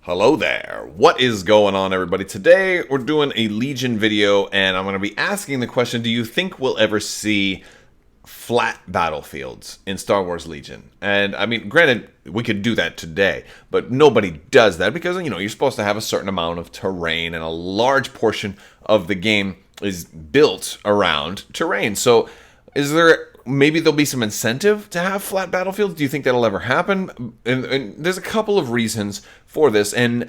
Hello there. What is going on, everybody? Today we're doing a Legion video, and I'm going to be asking the question, do you think we'll ever see flat battlefields in Star Wars Legion? And I mean, granted, we could do that today, but nobody does that because, you're supposed to have a certain amount of terrain, and a large portion of the game is built around terrain. So is there... maybe there'll be some incentive to have flat battlefields. Do you think that'll ever happen? And there's a couple of reasons for this. And,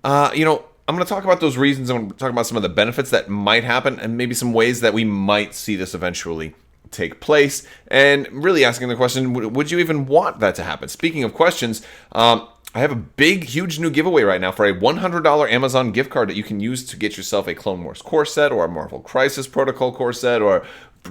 I'm going to talk about those reasons. I'm going to talk about some of the benefits that might happen and maybe some ways that we might see this eventually take place. And really asking the question, would you even want that to happen? Speaking of questions, I have a big, huge new giveaway right now for a $100 Amazon gift card that you can use to get yourself a Clone Wars core set or a Marvel Crisis Protocol core set or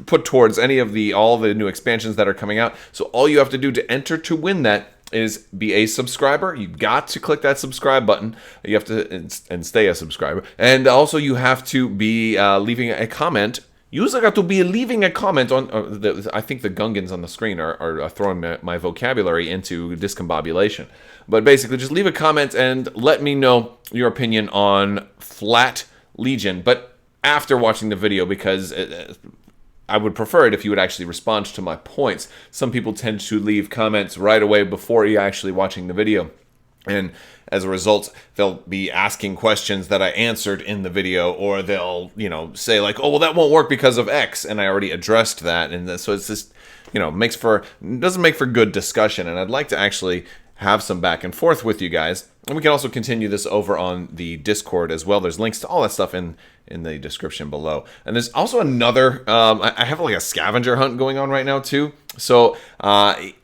put towards any of all the new expansions that are coming out. So all you have to do to enter to win that is be a subscriber. You've got to click that subscribe button. You have to and stay a subscriber. And also you have to be leaving a comment. You also got to be leaving a comment on. I think the Gungans on the screen are throwing my vocabulary into discombobulation. But basically, just leave a comment and let me know your opinion on flat Legion. But after watching the video, because I would prefer it if you would actually respond to my points. Some people tend to leave comments right away before you're actually watching the video. And as a result, they'll be asking questions that I answered in the video, or they'll, say like, oh, well, that won't work because of X, and I already addressed that. And so it's just, doesn't make for good discussion. And I'd like to actually have some back and forth with you guys. And we can also continue this over on the Discord as well. There's links to all that stuff in the description below. And there's also another, I have like a scavenger hunt going on right now too. So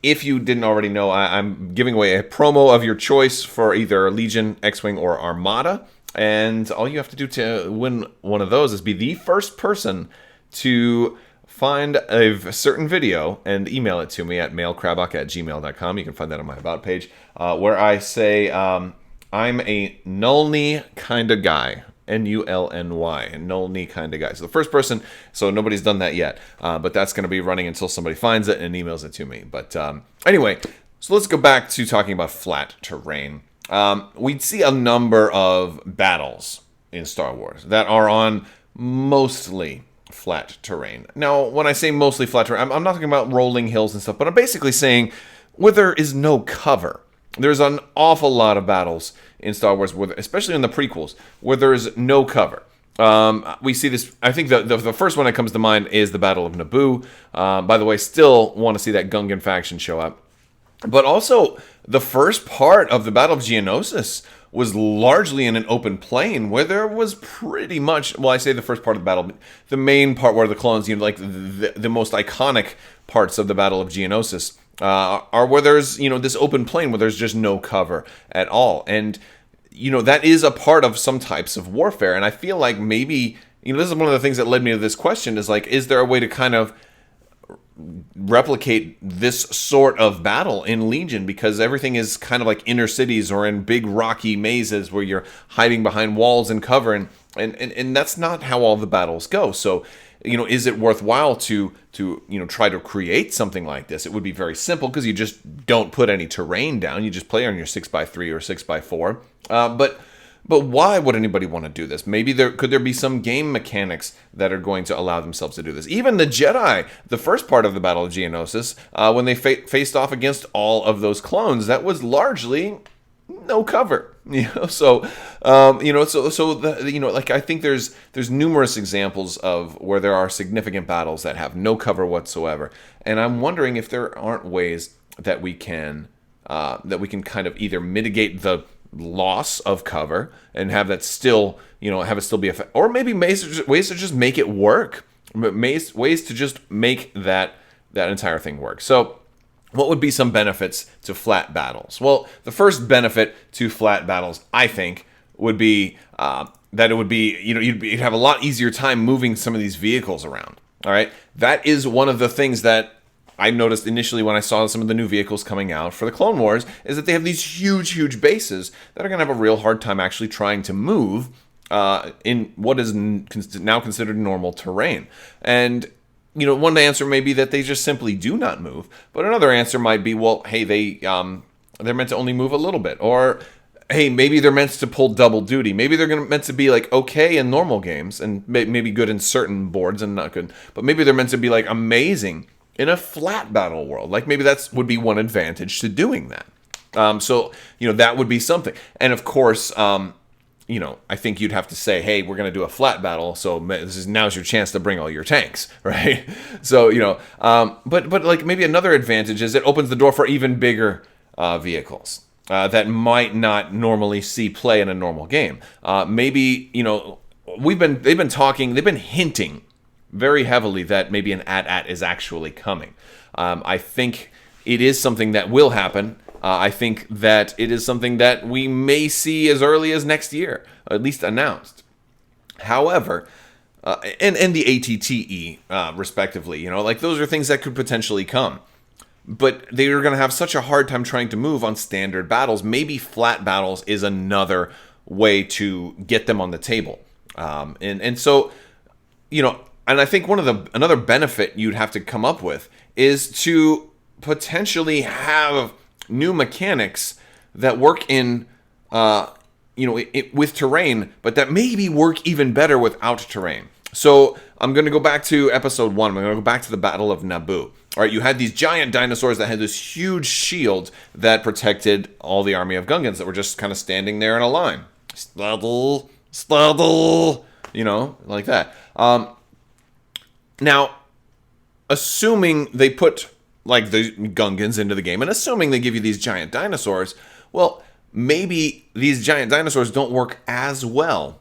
if you didn't already know, I'm giving away a promo of your choice for either Legion, X-Wing, or Armada. And all you have to do to win one of those is be the first person to find a certain video and email it to me at mailcrabbok@gmail.com. You can find that on my About page, where I say I'm a Nulny kind of guy. Nulny, Nulny kind of guy. So the first person, so nobody's done that yet, but that's going to be running until somebody finds it and emails it to me. But anyway, so let's go back to talking about flat terrain. We'd see a number of battles in Star Wars that are on mostly flat terrain. Now, when I say mostly flat terrain, I'm not talking about rolling hills and stuff, but I'm basically saying where there is no cover. There's an awful lot of battles in Star Wars, especially in the prequels, where there is no cover. We see this, I think the first one that comes to mind is the Battle of Naboo. By the way, still want to see that Gungan faction show up. But also, the first part of the Battle of Geonosis was largely in an open plain where there was pretty much, well, I say the first part of the battle, the main part where the clones, like the most iconic parts of the Battle of Geonosis are where there's, this open plain where there's just no cover at all. And, that is a part of some types of warfare. And I feel like maybe, this is one of the things that led me to this question is like, is there a way to kind of replicate this sort of battle in Legion, because everything is kind of like inner cities or in big rocky mazes where you're hiding behind walls and cover, and that's not how all the battles go. So is it worthwhile to try to create something like this? It would be very simple because you just don't put any terrain down, you just play on your 6x3 or 6x4, But why would anybody want to do this? Maybe could there be some game mechanics that are going to allow themselves to do this? Even the Jedi, the first part of the Battle of Geonosis, when they faced off against all of those clones, that was largely no cover. So I think there's numerous examples of where there are significant battles that have no cover whatsoever, and I'm wondering if there aren't ways that we can kind of either mitigate the loss of cover and have that still, have it still be effective, or maybe ways to just make it work, ways to just make that entire thing work. So what would be some benefits to flat battles? Well, the first benefit to flat battles, I think, would be that it would be, you'd have a lot easier time moving some of these vehicles around. All right, that is one of the things that I noticed initially when I saw some of the new vehicles coming out for the Clone Wars, is that they have these huge, huge bases that are going to have a real hard time actually trying to move in what is now considered normal terrain. And, one answer may be that they just simply do not move, but another answer might be, well, hey, they're meant to only move a little bit, or hey, maybe they're meant to pull double duty. Maybe they're meant to be like okay in normal games and maybe good in certain boards and not good. But maybe they're meant to be like amazing in a flat battle world. Like maybe that's would be one advantage to doing that. So that would be something. And of course, I think you'd have to say, hey, we're going to do a flat battle, so now's your chance to bring all your tanks, right? So but like maybe another advantage is it opens the door for even bigger vehicles. That might not normally see play in a normal game. Maybe they've been hinting very heavily that maybe an AT-AT is actually coming. I think it is something that will happen. I think that it is something that we may see as early as next year, at least announced. However, and the ATTE respectively, like those are things that could potentially come. But they are going to have such a hard time trying to move on standard battles. Maybe flat battles is another way to get them on the table. And so, and I think another benefit you'd have to come up with is to potentially have new mechanics that work in, with terrain, but that maybe work even better without terrain. So I'm going to go back to episode 1. I'm going to go back to the Battle of Naboo. All right, you had these giant dinosaurs that had this huge shield that protected all the army of Gungans that were just kind of standing there in a line. Sladdle, sladdle, like that. Now, assuming they put like the Gungans into the game, and assuming they give you these giant dinosaurs, well, maybe these giant dinosaurs don't work as well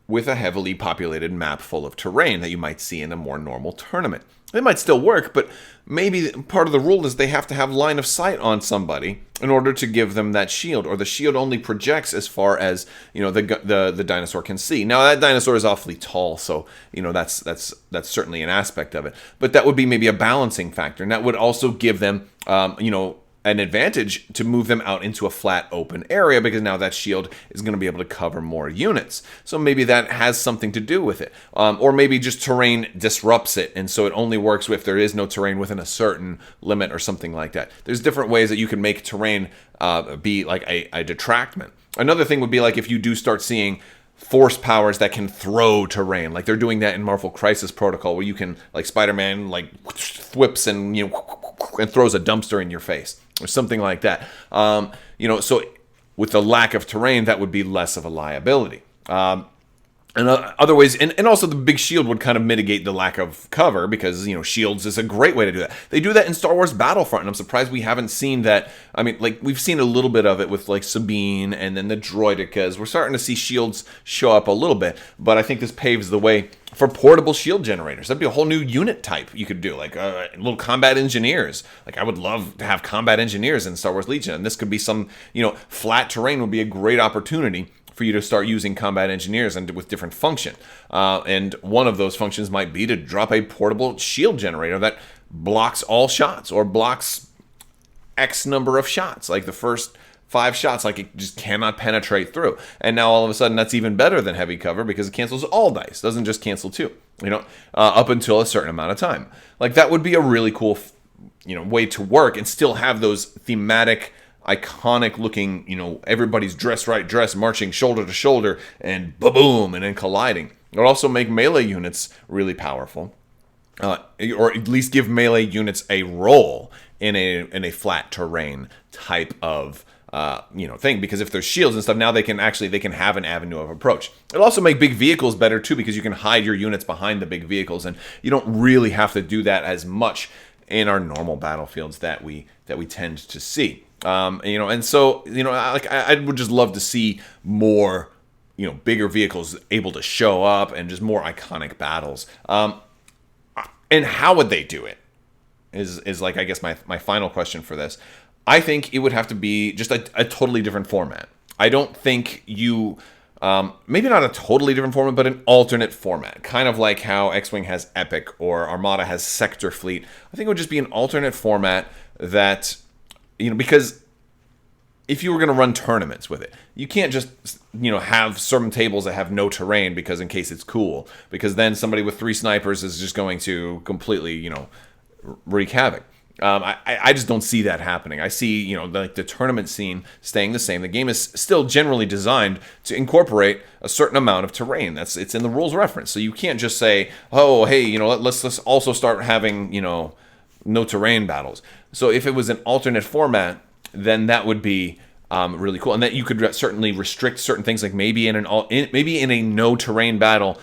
with a heavily populated map full of terrain that you might see in a more normal tournament. They might still work, but maybe part of the rule is they have to have line of sight on somebody in order to give them that shield, or the shield only projects as far as the dinosaur can see. Now that dinosaur is awfully tall, so that's certainly an aspect of it. But that would be maybe a balancing factor, and that would also give them an advantage to move them out into a flat open area, because now that shield is going to be able to cover more units. So maybe that has something to do with it. Or maybe just terrain disrupts it, and so it only works if there is no terrain within a certain limit or something like that. There's different ways that you can make terrain be like a detractment. Another thing would be like if you do start seeing force powers that can throw terrain, like they're doing that in Marvel Crisis Protocol, where you can, like Spider-Man, like whips and and throws a dumpster in your face or something like that. So with the lack of terrain, that would be less of a liability. And other ways, and also the big shield would kind of mitigate the lack of cover, because shields is a great way to do that. They do that in Star Wars Battlefront, and I'm surprised we haven't seen that. I mean, like we've seen a little bit of it with like Sabine and then the Droidekas. We're starting to see shields show up a little bit, but I think this paves the way for portable shield generators. That'd be a whole new unit type you could do, like little combat engineers. Like I would love to have combat engineers in Star Wars Legion, and this could be some flat terrain would be a great opportunity for you to start using combat engineers and with different function. And one of those functions might be to drop a portable shield generator that blocks all shots, or blocks X number of shots, like the first 5 shots, like it just cannot penetrate through. And now all of a sudden that's even better than heavy cover, because it cancels all dice, doesn't just cancel 2, up until a certain amount of time. Like that would be a really cool way to work and still have those thematic, iconic looking, everybody's dressed marching shoulder to shoulder and boom, and then colliding. It would also make melee units really powerful, or at least give melee units a role in a flat terrain type of thing, because if there's shields and stuff, now they can have an avenue of approach. It'll also make big vehicles better too, because you can hide your units behind the big vehicles, and you don't really have to do that as much in our normal battlefields that we tend to see. And so, I would just love to see more, bigger vehicles able to show up and just more iconic battles. And how would they do it is like, I guess my final question for this. I think it would have to be just a totally different format. I don't think maybe not a totally different format, but an alternate format. Kind of like how X-Wing has Epic or Armada has Sector Fleet. I think it would just be an alternate format that, because if you were going to run tournaments with it, you can't just, have certain tables that have no terrain because in case it's cool. Because then somebody with 3 snipers is just going to completely, wreak havoc. I just don't see that happening. I see, you know, like the tournament scene staying the same. The game is still generally designed to incorporate a certain amount of terrain. It's in the rules reference. So you can't just say, oh, hey, you know, let's also start having, you know, no terrain battles. So if it was an alternate format, then that would be really cool, and that you could certainly restrict certain things, like maybe in a no terrain battle,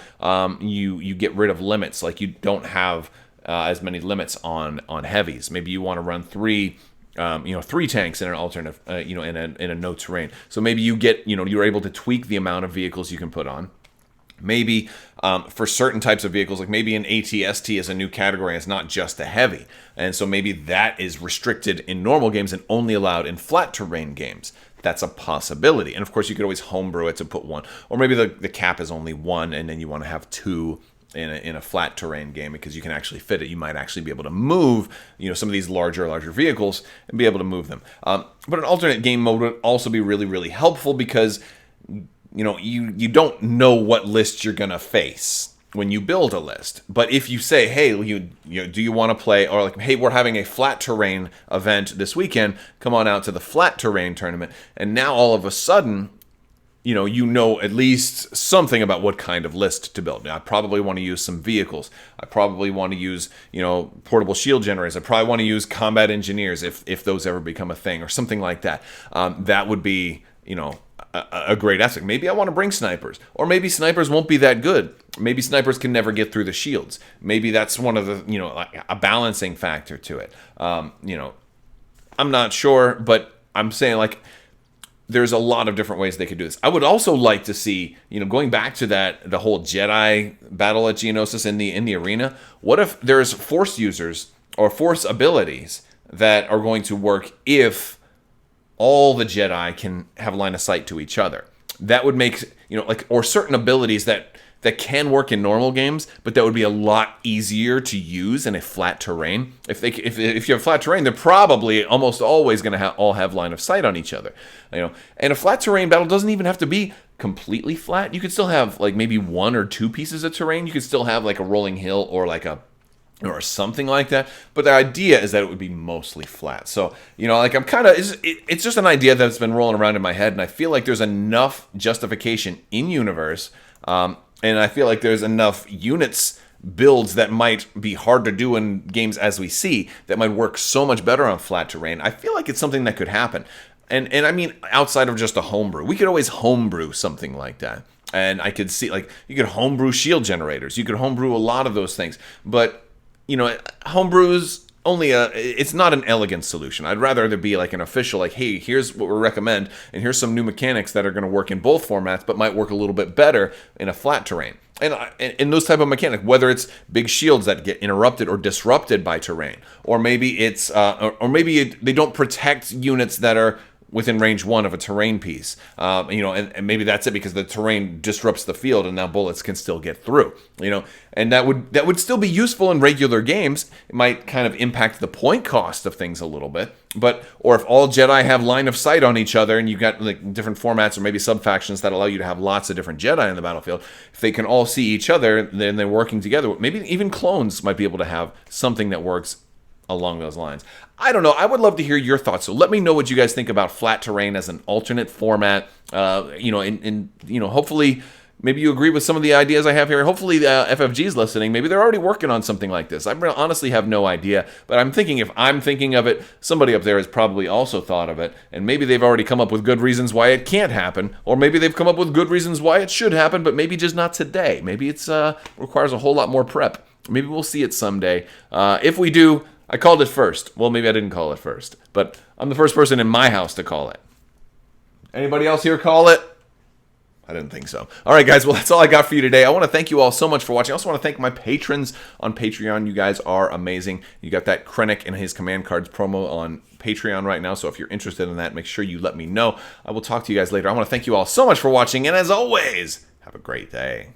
you get rid of limits, like you don't have as many limits on heavies. Maybe you want to run three tanks in an alternate, in a no terrain. So maybe you're able to tweak the amount of vehicles you can put on. Maybe for certain types of vehicles, like maybe an ATST is a new category, and it's not just a heavy. And so maybe that is restricted in normal games and only allowed in flat terrain games. That's a possibility. And of course, you could always homebrew it to put one. Or maybe the cap is only one, and then you want to have two in a flat terrain game because you can actually fit it. You might actually be able to move, some of these larger vehicles and be able to move them. But an alternate game mode would also be really, really helpful because you don't know what list you're gonna face when you build a list. But if you say, hey, do you want to play, or like, hey, we're having a flat terrain event this weekend, come on out to the flat terrain tournament, and now all of a sudden, you know at least something about what kind of list to build. Now, I probably want to use some vehicles. I probably want to use, portable shield generators. I probably want to use combat engineers if those ever become a thing, or something like that. That would be, a great aspect. Maybe I want to bring snipers, or maybe snipers won't be that good. Maybe snipers can never get through the shields. Maybe that's one of the, a balancing factor to it. I'm not sure, but I'm saying, like, there's a lot of different ways they could do this. I would also like to see, going back to the whole Jedi battle at Geonosis in the arena. What if there's force users or force abilities that are going to work if all the Jedi can have line of sight to each other? That would make, or certain abilities that can work in normal games, but that would be a lot easier to use in a flat terrain. If you have flat terrain, they're probably almost always going to all have line of sight on each other. And a flat terrain battle doesn't even have to be completely flat. You could still have like maybe one or two pieces of terrain. You could still have like a rolling hill or something like that. But the idea is that it would be mostly flat. So, I'm kind of, it's just an idea that's been rolling around in my head, and I feel like there's enough justification in universe, and I feel like there's enough units builds that might be hard to do in games as we see that might work so much better on flat terrain. I feel like it's something that could happen. And I mean, outside of just a homebrew, we could always homebrew something like that. And I could see, like, you could homebrew shield generators. You could homebrew a lot of those things. But homebrew's it's not an elegant solution. I'd rather there be like an official, like, hey, here's what we recommend, and here's some new mechanics that are going to work in both formats, but might work a little bit better in a flat terrain. And in those type of mechanics, whether it's big shields that get interrupted or disrupted by terrain, or maybe it's, they don't protect units that are within range 1 of a terrain piece, and maybe that's it because the terrain disrupts the field and now bullets can still get through, and that would still be useful in regular games. It might kind of impact the point cost of things a little bit, or if all Jedi have line of sight on each other and you've got like different formats or maybe sub-factions that allow you to have lots of different Jedi in the battlefield, if they can all see each other, then they're working together. Maybe even clones might be able to have something that works along those lines. I don't know. I would love to hear your thoughts. So let me know what you guys think about flat terrain as an alternate format. Hopefully maybe you agree with some of the ideas I have here. Hopefully FFG is listening. Maybe they're already working on something like this. I honestly have no idea, but I'm thinking if I'm thinking of it, somebody up there has probably also thought of it, and maybe they've already come up with good reasons why it can't happen, or maybe they've come up with good reasons why it should happen, but maybe just not today. Maybe it's requires a whole lot more prep. Maybe we'll see it someday. If we do, I called it first. Well, maybe I didn't call it first, but I'm the first person in my house to call it. Anybody else here call it? I didn't think so. All right, guys. Well, that's all I got for you today. I want to thank you all so much for watching. I also want to thank my patrons on Patreon. You guys are amazing. You got that Krennic and his command cards promo on Patreon right now. So if you're interested in that, make sure you let me know. I will talk to you guys later. I want to thank you all so much for watching. And as always, have a great day.